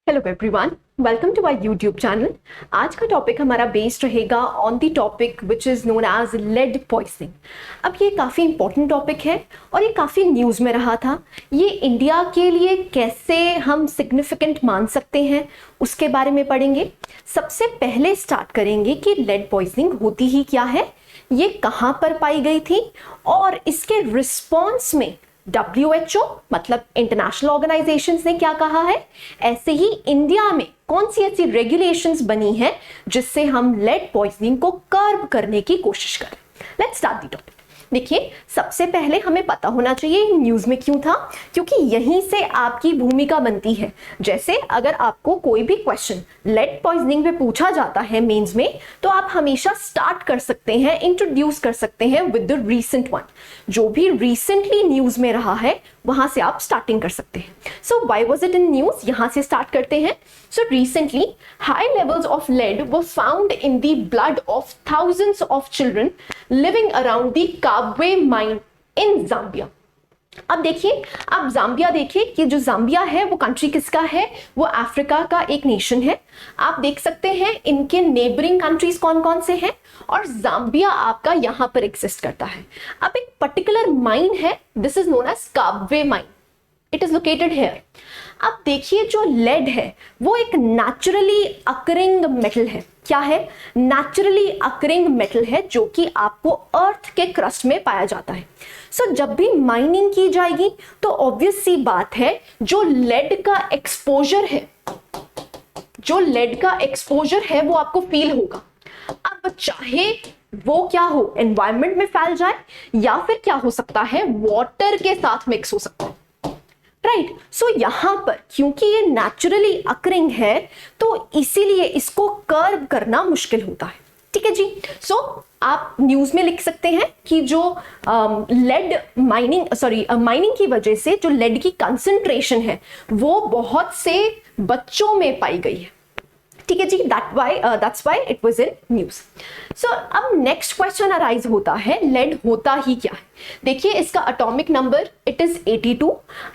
Hello everyone, welcome to our YouTube channel. आज का topic हमारा बेस्ड रहेगा on the topic which is known as lead poisoning. अब ये काफ़ी इंपॉर्टेंट टॉपिक है और ये काफ़ी न्यूज़ में रहा था। ये इंडिया के लिए कैसे हम सिग्निफिकेंट मान सकते हैं उसके बारे में पढ़ेंगे। सबसे पहले स्टार्ट करेंगे कि लेड पॉइजनिंग होती ही क्या है, ये कहाँ पर पाई गई थी और इसके रिस्पॉन्स में WHO मतलब इंटरनेशनल ऑर्गेनाइजेशंस ने क्या कहा है, ऐसे ही इंडिया में कौन सी ऐसी रेगुलेशंस बनी है जिससे हम लेड पॉइजनिंग को कर्ब करने की कोशिश करें। Let's start the topic. देखिए, सबसे पहले हमें पता होना चाहिए न्यूज़ में क्यों था, क्योंकि यहीं से आपकी भूमिका बनती है। जैसे अगर आपको कोई भी क्वेश्चन लेड पॉइजनिंग पे पूछा जाता है मेंस में, तो आप हमेशा स्टार्ट कर सकते हैं, इंट्रोड्यूस कर सकते हैं विद द रीसेंट वन। जो भी रिसेंटली न्यूज़ में रहा है वहां से आप स्टार्टिंग कर सकते हैं। So why was it in news, यहां से स्टार्ट करते हैं। So recently high levels of lead were found in the blood of thousands of children living around the Kabwe mine in Zambia। अब देखिए, आप जाम्बिया देखिए कि जो जाम्बिया है वो कंट्री किसका है, वो अफ्रीका का एक नेशन है। आप देख सकते हैं इनके नेबरिंग कंट्रीज कौन कौन से हैं और जाम्बिया आपका यहां पर एग्जिस्ट करता है। अब एक पर्टिकुलर माइन है, this is known as Kabwe mine, it is located here. अब देखिए, जो लेड है वो एक नेचुरली अकरिंग मेटल है। क्या है? नेचुरली अकरिंग मेटल है जो कि आपको अर्थ के क्रस्ट में पाया जाता है। सो जब भी माइनिंग की जाएगी तो ऑब्वियस सी बात है, जो लेड का एक्सपोजर है वो आपको फील होगा। अब चाहे वो क्या हो, एनवायरनमेंट में फैल जाए या फिर क्या हो सकता है, वाटर के साथ मिक्स हो सकता है, राइट। सो यहां पर क्योंकि ये नेचुरली अकरिंग है तो इसीलिए इसको कर्व करना मुश्किल होता है। ठीक है जी। सो आप न्यूज में लिख सकते हैं कि जो माइनिंग की वजह से जो लेड की कंसंट्रेशन है वो बहुत से बच्चों में पाई गई है। ठीक है जी, that's why it was in news. So अब नेक्स्ट क्वेश्चन अराइज होता है, लेड होता ही क्या है। देखिए, इसका एटॉमिक नंबर इट इज 82।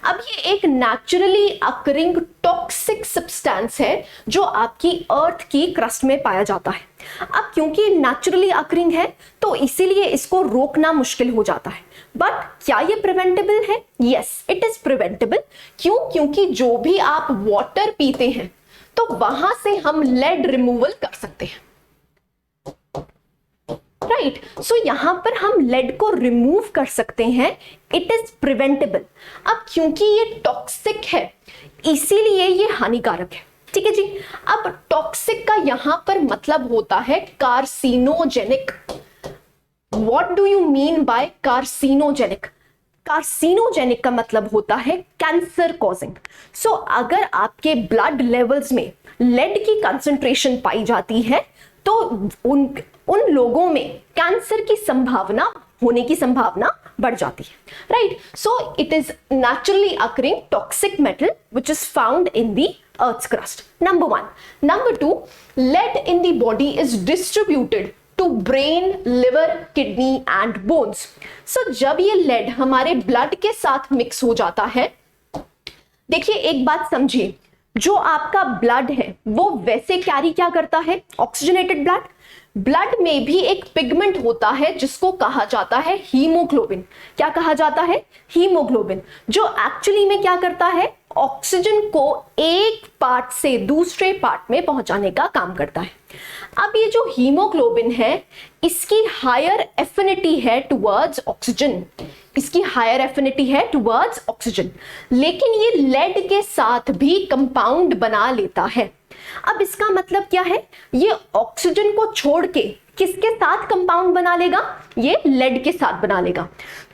अब ये एक नेचुरली अकरिंग टॉक्सिक सब्सटेंस है जो आपकी अर्थ की क्रस्ट में पाया जाता है। अब क्योंकि नेचुरली अकरिंग है तो इसीलिए इसको रोकना मुश्किल हो जाता है। बट क्या ये प्रिवेंटेबल है? Yes, it is preventable. क्यों? क्योंकि जो भी आप वाटर पीते हैं तो वहां से हम लेड रिमूवल कर सकते हैं, राइट। सो यहां पर हम लेड को रिमूव कर सकते हैं, इट इज प्रिवेंटेबल। अब क्योंकि ये टॉक्सिक है इसीलिए ये हानिकारक है। ठीक है जी। अब टॉक्सिक का यहां पर मतलब होता है carcinogenic. What do you mean by carcinogenic? Carcinogenic का मतलब होता है कैंसर कॉजिंग। सो अगर आपके ब्लड लेवल्स में लेड की कंसंट्रेशन पाई जाती है तो उन लोगों में कैंसर की संभावना होने की संभावना बढ़ जाती है, right. So it is naturally occurring toxic metal which is found in the earth's crust, number 1. Number 2, lead in the body is distributed to brain, liver, kidney and bones. So जब ये lead हमारे blood के साथ mix हो जाता है, देखिए एक बात समझिए, जो आपका ब्लड है वो वैसे कैरी क्या करता है, ऑक्सीजनेटेड ब्लड। ब्लड में भी एक पिगमेंट होता है जिसको कहा जाता है हीमोग्लोबिन। क्या कहा जाता है? हीमोग्लोबिन, जो एक्चुअली में क्या करता है, ऑक्सीजन को एक पार्ट से दूसरे पार्ट में पहुंचाने का काम करता है। अब ये जो हीमोग्लोबिन है इसकी हायर एफिनिटी है टुवर्ड्स ऑक्सीजन, लेकिन ये लेड के साथ भी कंपाउंड बना लेता है। अब इसका मतलब क्या है, ये ऑक्सीजन को छोड़ के किसके साथ कंपाउंड बना लेगा, ये लेड के साथ बना लेगा।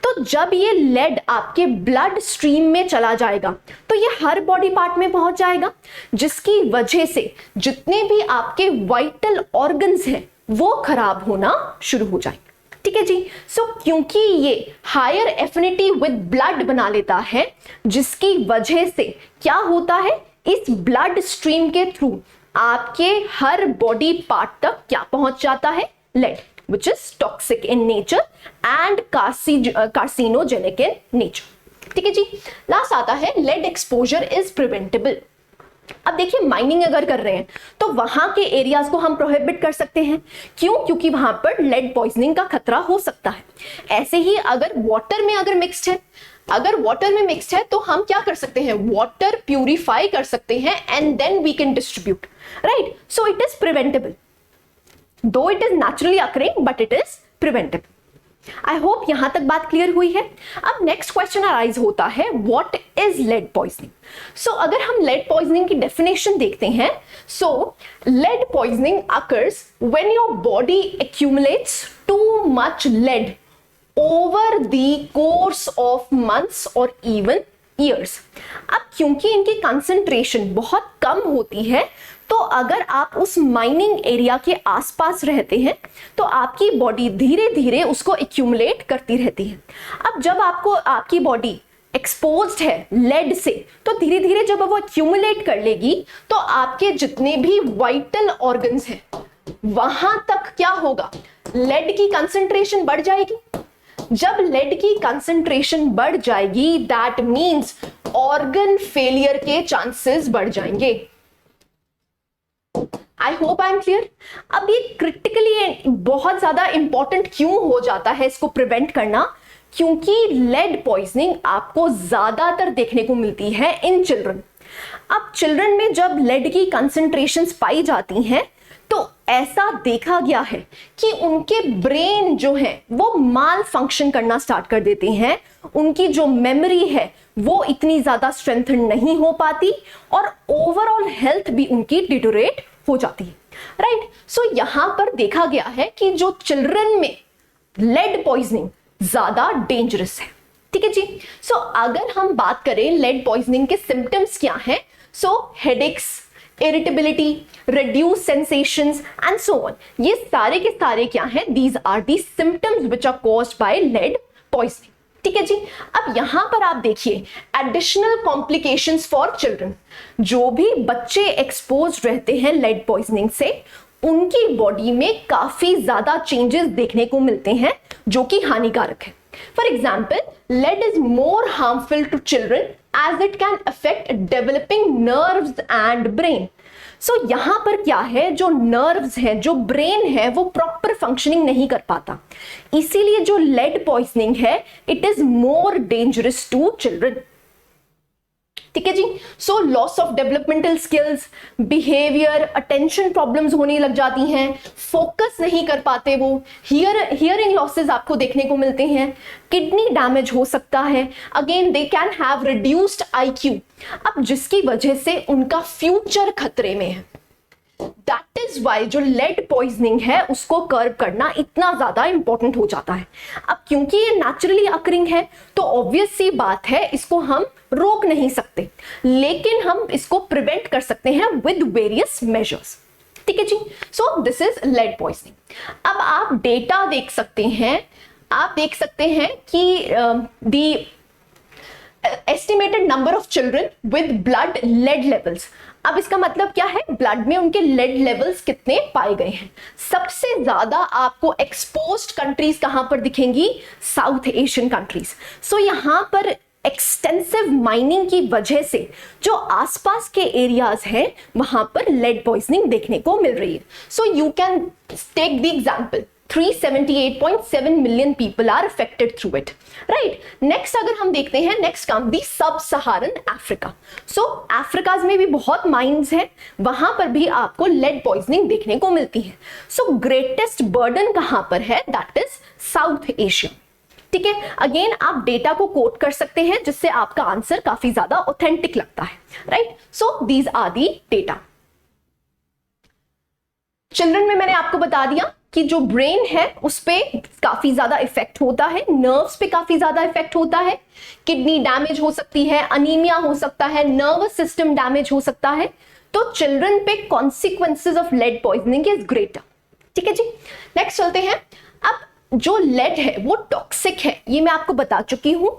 तो जब ये लेड आपके ब्लड स्ट्रीम में चला जाएगा तो ये हर बॉडी पार्ट में पहुंच जाएगा, जिसकी वजह से जितने भी आपके वाइटल ऑर्गन्स हैं वो खराब होना शुरू हो जाएंगे। ठीक है जी। सो क्योंकि ये हायर एफिनिटी विद ब्लड बना लेता है, जिसकी वजह से क्या होता है, इस ब्लड स्ट्रीम के थ्रू आपके हर बॉडी पार्ट तक क्या पहुंच जाता है, lead, which is toxic in nature and carcinogenic in nature. ठीक है जी। लास्ट आता है लेड एक्सपोजर इज प्रिवेंटेबल। अब देखिए माइनिंग अगर कर रहे हैं तो वहां के एरियाज को हम प्रोहिबिट कर सकते हैं। क्यों? क्योंकि वहां पर लेड पॉइजनिंग का खतरा हो सकता है। ऐसे ही अगर वाटर में अगर मिक्स्ड है, तो हम क्या कर सकते हैं, वाटर प्यूरिफाई कर सकते हैं and then we can distribute, right. So it is preventable, though it is naturally occurring but it is preventable. I hope यहां तक बात क्लियर हुई है। अब नेक्स्ट क्वेश्चन अराइज होता है, what is lead poisoning. So अगर हम लेड पॉइजनिंग की डेफिनेशन देखते हैं, so lead poisoning occurs when your body accumulates too much lead over the course of months और इवन ईयर्स। अब क्योंकि इनकी कंसंट्रेशन बहुत कम होती है, तो अगर आप उस माइनिंग एरिया के आसपास रहते हैं तो आपकी बॉडी धीरे धीरे उसको एक्यूमुलेट करती रहती है। अब जब आपकी बॉडी एक्सपोज्ड है लेड से, तो धीरे धीरे जब वो एक्यूमुलेट कर लेगी तो आपके जितने भी वाइटल ऑर्गन्स हैं वहां तक क्या होगा, लेड की कंसंट्रेशन बढ़ जाएगी। जब लेड की कंसंट्रेशन बढ़ जाएगी, दैट मींस ऑर्गन फेलियर के चांसेस बढ़ जाएंगे। I hope I am clear. अब ये क्रिटिकली बहुत ज्यादा इंपॉर्टेंट क्यों हो जाता है इसको प्रिवेंट करना, क्योंकि लेड पॉइजनिंग आपको ज्यादातर देखने को मिलती है इन चिल्ड्रन। अब चिल्ड्रन में जब लेड की कंसंट्रेशंस पाई जाती हैं तो ऐसा देखा गया है कि उनके ब्रेन जो है वो माल फंक्शन करना स्टार्ट कर देते हैं, उनकी जो मेमोरी है वो इतनी ज्यादा स्ट्रेंथन नहीं हो पाती और ओवरऑल हेल्थ भी उनकी डिटोरेट हो जाती है, राइट। सो यहां पर देखा गया है कि जो चिल्ड्रन में लेड पॉइजनिंग ज्यादा डेंजरस है, ठीक है जी। सो अगर हम बात करें लेड पॉइजनिंग के सिम्टम्स क्या हैं, so headaches, irritability, reduced sensations and so on, ये सारे के सारे क्या हैं, these are the symptoms which are caused by lead poisoning, ठीक है जी। अब यहां पर आप देखिए एडिशनल कॉम्प्लिकेशंस फॉर चिल्ड्रन। जो भी बच्चे एक्सपोज रहते हैं लेड पॉइजनिंग से, उनकी बॉडी में काफी ज्यादा चेंजेस देखने को मिलते हैं जो कि हानिकारक है। For example, lead is more harmful to children as it can affect developing nerves and brain. सो यहां पर क्या है, जो नर्व्स हैं, जो ब्रेन है, वो प्रॉपर फंक्शनिंग नहीं कर पाता। इसीलिए जो लेड पॉइजनिंग है it is more dangerous to children, ठीक है जी। So loss of developmental skills, behaviour, attention problems होने लग जाती हैं, फोकस नहीं कर पाते वो, हियरिंग लॉसेस आपको देखने को मिलते हैं, किडनी डैमेज हो सकता है, again they can have reduced IQ, अब जिसकी वजह से उनका फ्यूचर खतरे में है। दैट इज वाई जो लेड पॉइजनिंग है उसको कर्व करना इतना ज्यादा इंपॉर्टेंट हो जाता है। अब क्योंकि ये नेचुरली अकरिंग है तो ऑब्वियस सी बात है इसको हम रोक नहीं सकते, लेकिन हम इसको प्रिवेंट कर सकते हैं विद वेरियस मेजर्स, ठीक है जी। So this is lead poisoning. अब आप डेटा देख सकते हैं, आप देख सकते हैं कि the estimated number of children with blood lead levels. अब इसका मतलब क्या है, ब्लड में उनके लेड लेवल्स कितने पाए गए हैं। सबसे ज्यादा आपको एक्सपोज्ड कंट्रीज कहां पर दिखेंगी, साउथ एशियन कंट्रीज। सो यहां पर एक्सटेंसिव माइनिंग की वजह से जो आसपास के एरियाज हैं वहां पर लेड पॉइजनिंग देखने को मिल रही है। So you can take the example, 378.7 million people are affected through it, right? Next अगर हम देखते हैं, next come the sub-Saharan Africa. So Africa's में भी बहुत माइंस हैं, वहां पर भी आपको लेड पॉइजनिंग देखने को मिलती है। So greatest burden कहां पर है, that is South Asia, ठीक है। अगेन आप डेटा को कोट कर सकते हैं जिससे आपका आंसर काफी ज्यादा ऑथेंटिक लगता है, right. So these are the data. Children में मैंने आपको बता दिया कि जो ब्रेन है उस पे काफी ज्यादा इफेक्ट होता है, नर्व्स पे काफी ज्यादा इफेक्ट होता है, किडनी डैमेज हो सकती है, अनीमिया हो सकता है, नर्वस सिस्टम डैमेज हो सकता है। तो चिल्ड्रन पे consequences of lead poisoning is greater, ठीक है जी। नेक्स्ट चलते हैं। अब जो लेड है वो टॉक्सिक है, ये मैं आपको बता चुकी हूं,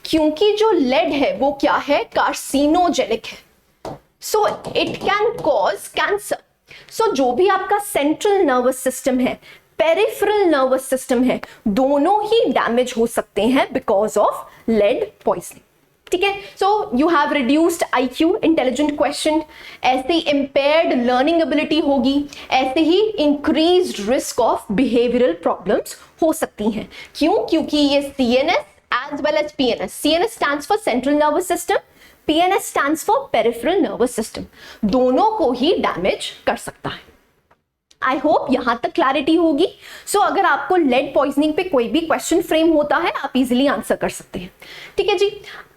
क्योंकि जो लेड है वो क्या है, कार्सिनोजेनिक है। So it can cause cancer. So जो भी आपका सेंट्रल नर्वस सिस्टम है, पेरिफेरल नर्वस सिस्टम है, दोनों ही डैमेज हो सकते हैं बिकॉज ऑफ लेड पॉइजनिंग, ठीक है। So you have reduced IQ, intelligent question, ऐसे इम्पेयर्ड लर्निंग एबिलिटी होगी, ऐसे ही increased risk of behavioural problems हो सकती हैं। क्यों? क्योंकि ये CNS as well as PNS, CNS stands for central nervous system, PNS stands for peripheral nervous system, दोनों को ही डैमेज कर सकता है। आई होप यहां तक क्लैरिटी होगी। सो अगर आपको लेड पॉइजनिंग पे कोई भी क्वेश्चन फ्रेम होता है, आप इजीली आंसर कर सकते हैं। ठीक है जी।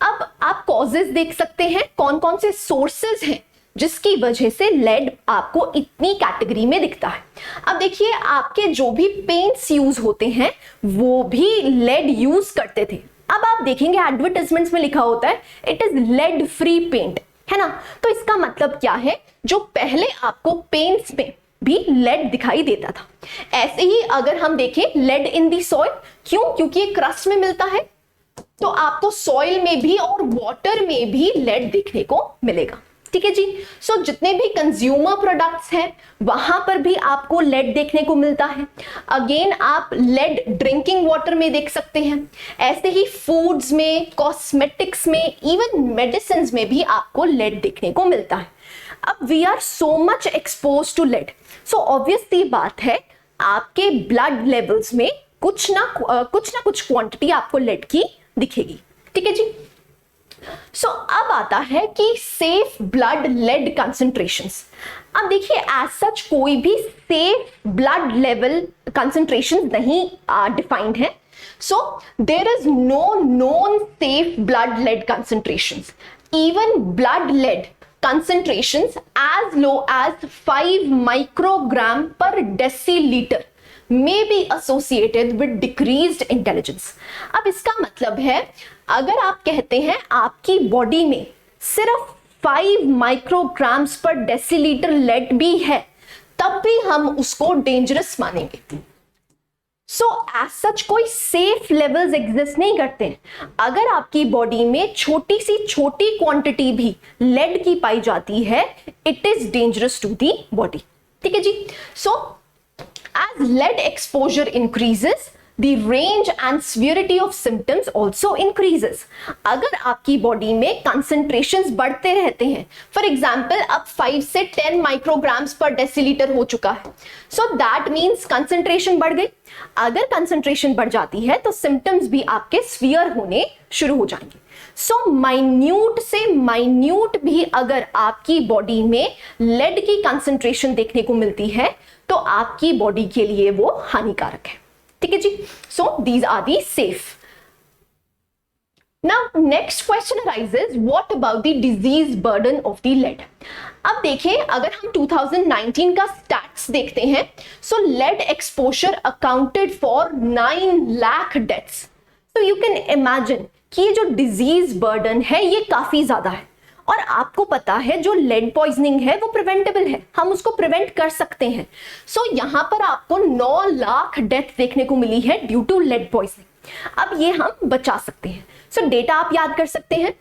अब आप कॉजेज देख सकते हैं, कौन कौन से सोर्सेज हैं जिसकी वजह से लेड आपको इतनी कैटेगरी में दिखता है। अब देखिए, आपके जो भी पेंट्स यूज होते हैं वो भी लेड यूज करते थे। अब आप देखेंगे एडवर्टाइजमेंट्स में लिखा होता है it is lead free paint, है ना। तो इसका मतलब क्या है, जो पहले आपको पेंट्स में भी लेड दिखाई देता था, ऐसे ही अगर हम देखें लेड इन दी सॉइल, क्यों? क्योंकि ये क्रस्ट में मिलता है, तो आपको सॉइल में भी और वाटर में भी लेड देखने को मिलेगा। ठीक है जी। सो जितने भी कंज्यूमर प्रोडक्ट्स हैं वहां पर भी आपको लेड देखने को मिलता है। अगेन आप लेड ड्रिंकिंग वाटर में देख सकते हैं, ऐसे ही फूड्स में, कॉस्मेटिक्स में, इवन मेडिसिन में भी आपको लेड देखने को मिलता है। अब we are so much expose to lead, so obvious सी बात है आपके ब्लड लेवल्स में कुछ ना कुछ क्वांटिटी आपको लेड की दिखेगी। ठीक है जी। सो अब आता है कि सेफ ब्लड लेड कंसंट्रेशंस। अब देखिए, एज सच कोई भी सेफ ब्लड लेवल कंसंट्रेशन नहीं डिफाइंड है। So there is no known safe blood lead concentrations. Even blood lead concentrations as low as 5 microgram per deciliter may be associated with decreased intelligence। अब इसका मतलब है, अगर आप कहते हैं आपकी बॉडी में सिर्फ 5 माइक्रोग्राम्स पर डेसीलीटर लेड भी है, तब भी हम उसको डेंजरस मानेंगे। सो एज सच कोई सेफ लेवल्स एग्जिस्ट नहीं करते हैं। अगर आपकी बॉडी में छोटी सी छोटी क्वांटिटी भी लेड की पाई जाती है, it is dangerous to the body. ठीक है जी। So as lead exposure increases, the range and severity of symptoms also increases। अगर आपकी बॉडी में कंसंट्रेशंस बढ़ते रहते हैं, फॉर एग्जाम्पल अब 5 से 10 माइक्रोग्राम्स पर डेसीलीटर हो चुका है, सो दैट मीन्स कंसंट्रेशन बढ़ गई। अगर कंसंट्रेशन बढ़ जाती है तो सिम्टम्स भी आपके स्वीयर होने शुरू हो जाएंगे। सो माइन्यूट से माइन्यूट भी अगर आपकी बॉडी में लेड की कंसंट्रेशन देखने को मिलती है तो आपकी बॉडी के लिए वो हानिकारक है। ठीक है जी। So these are the safe. Now next question arises, what about the disease burden of the lead. अब देखिए, अगर हम 2019 का स्टैट्स देखते हैं, so lead exposure accounted for 9 lakh deaths. तो यू कैन इमेजिन कि ये जो डिजीज बर्डन है ये काफी ज्यादा है। और आपको पता है जो लेड पॉइजनिंग है वो प्रिवेंटेबल है, हम उसको प्रिवेंट कर सकते हैं। सो यहां पर आपको 9 लाख डेथ देखने को मिली है ड्यू टू लेड पॉइजनिंग। अब ये हम बचा सकते हैं। सो डेटा आप याद कर सकते हैं।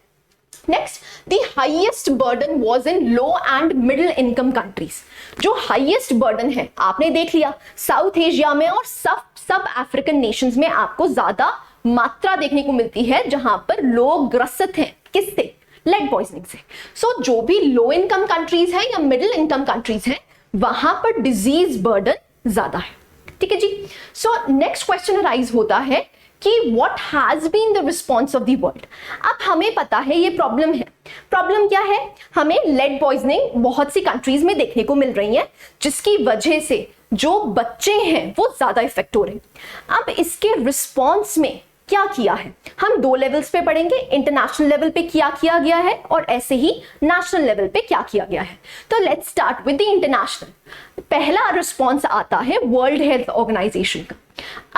Next, the highest burden was in low and middle income countries. जो हाईएस्ट बर्डन है आपने देख लिया, साउथ एशिया में और सब अफ्रीकन नेशंस में आपको ज्यादा मात्रा देखने को मिलती है जहां पर लोग ग्रसित हैं। किससे? लेड पॉइजनिंग से। सो जो भी लो इनकम कंट्रीज हैं या मिडिल इनकम कंट्रीज हैं वहां पर डिजीज बर्डन ज्यादा है। ठीक है जी। सो नेक्स्ट क्वेश्चन अराइज होता है कि what has been the response of the world. अब हमें पता है ये प्रॉब्लम है। प्रॉब्लम क्या है? हमें लेड पॉइजनिंग बहुत सी कंट्रीज में देखने को मिल रही है, जिसकी वजह से जो बच्चे हैं वो ज्यादा इफेक्ट हो रहे हैं। अब इसके रिस्पॉन्स में क्या किया है, हम 2 लेवल्स पे पढ़ेंगे। इंटरनेशनल लेवल पे क्या किया गया है और ऐसे ही नेशनल लेवल पे क्या किया गया है। तो let's start with the international. पहला रिस्पॉन्स आता है वर्ल्ड हेल्थ ऑर्गेनाइजेशन का।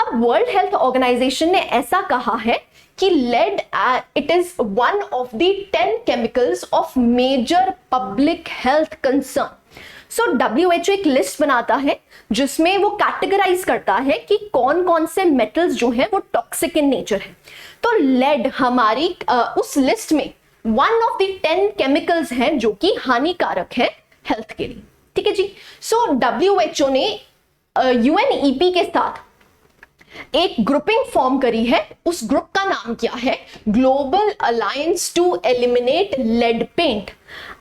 अब वर्ल्ड हेल्थ ऑर्गेनाइजेशन ने ऐसा कहा है कि lead it is one of the 10 chemicals of major public health concern. So WHO एक लिस्ट बनाता है जिसमें वो कैटेगराइज करता है कि कौन कौन से मेटल्स जो हैं वो टॉक्सिक इन नेचर है। तो लेड हमारी उस लिस्ट में वन ऑफ द 10 केमिकल्स हैं जो कि हानिकारक है हेल्थ के लिए। ठीक है जी। सो WHO ने UNEP के साथ एक ग्रुपिंग फॉर्म करी है, उस ग्रुप का नाम क्या है? Global alliance to eliminate lead paint.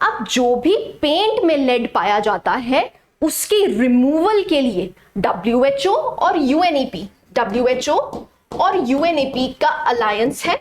अब जो भी पेंट में लेड पाया जाता है उसकी रिमूवल के लिए WHO और UNEP, WHO और UNEP का अलायंस है,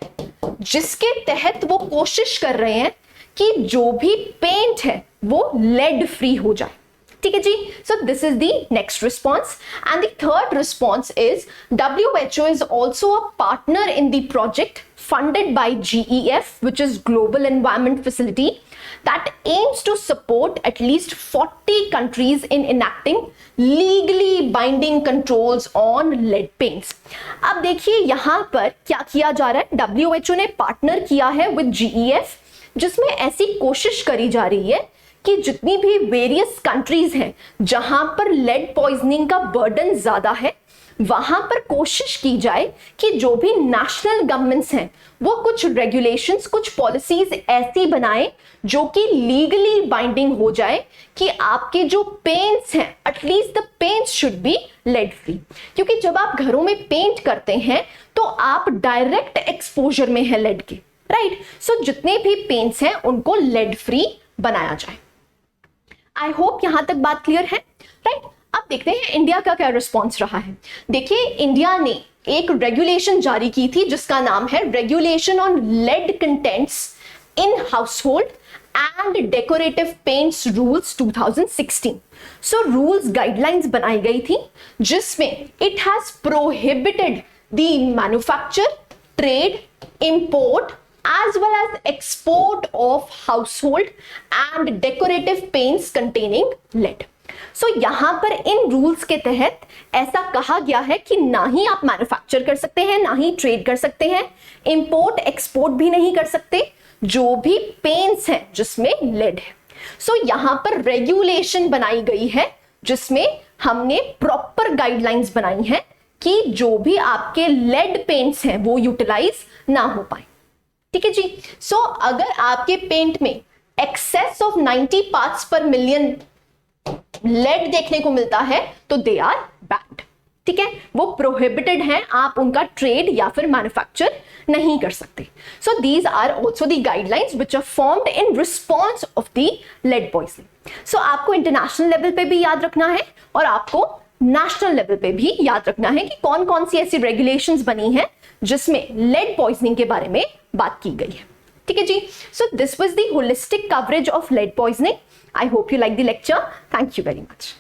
जिसके तहत वो कोशिश कर रहे हैं कि जो भी पेंट है वो लेड फ्री हो जाए। ठीक है जी, so this is the next response, and the third response is WHO is also a partner in the project funded by GEF, which is Global Environment Facility, that aims to support at least 40 countries in enacting legally binding controls on lead paints. अब देखिए यहाँ पर क्या किया जा रहा है, WHO ने पार्टनर किया है with GEF, जिसमें ऐसी कोशिश करी जा रही है कि जितनी भी वेरियस कंट्रीज हैं जहां पर लेड पॉइजनिंग का बर्डन ज्यादा है, वहां पर कोशिश की जाए कि जो भी नेशनल गवर्नमेंट्स हैं वो कुछ रेगुलेशंस, कुछ पॉलिसीज ऐसी बनाएं जो कि लीगली बाइंडिंग हो जाए कि आपके जो पेंट्स हैं, at least the paints should be lead free. क्योंकि जब आप घरों में पेंट करते हैं तो आप डायरेक्ट एक्सपोजर में है लेड के, राइट? सो जितने भी पेंट्स हैं उनको लेड फ्री बनाया जाए। आई होप यहां तक बात क्लियर है, राइट? अब देखते हैं इंडिया का क्या रिस्पॉन्स रहा है। देखिए, इंडिया ने एक रेगुलेशन जारी की थी जिसका नाम है regulation on lead contents in household and decorative paints rules 2016। So rules guidelines बनाई गई थी जिसमें it has prohibited the manufacture, trade, import as well as export of household and decorative paints containing lead. So यहाँ पर इन rules के तहत ऐसा कहा गया है कि ना ही आप मैन्युफैक्चर कर सकते हैं, ना ही ट्रेड कर सकते हैं, इंपोर्ट एक्सपोर्ट भी नहीं कर सकते जो भी पेंट्स हैं जिसमें लेड है। सो यहाँ पर रेगुलेशन बनाई गई है जिसमें हमने प्रॉपर गाइडलाइंस बनाई है कि जो भी आपके लेड पेंट्स हैं वो यूटिलाइज ना हो पाए। ठीक है जी। सो अगर आपके पेंट में एक्सेस ऑफ 90 पार्ट्स पर मिलियन लेड देखने को मिलता है तो दे आर बैड। ठीक है, वो प्रोहिबिटेड हैं, आप उनका ट्रेड या फिर मैन्युफैक्चर नहीं कर सकते। So these are also the guidelines which are formed in response of the lead poisoning. So आपको इंटरनेशनल लेवल पे भी याद रखना है और आपको नेशनल लेवल पे भी याद रखना है कि कौन कौन सी ऐसी रेगुलेशंस बनी हैं जिसमें लेड पॉइजनिंग के बारे में बात की गई है। ठीक है जी। So this was the holistic coverage of lead poisoning. I hope you like the lecture. Thank you very much.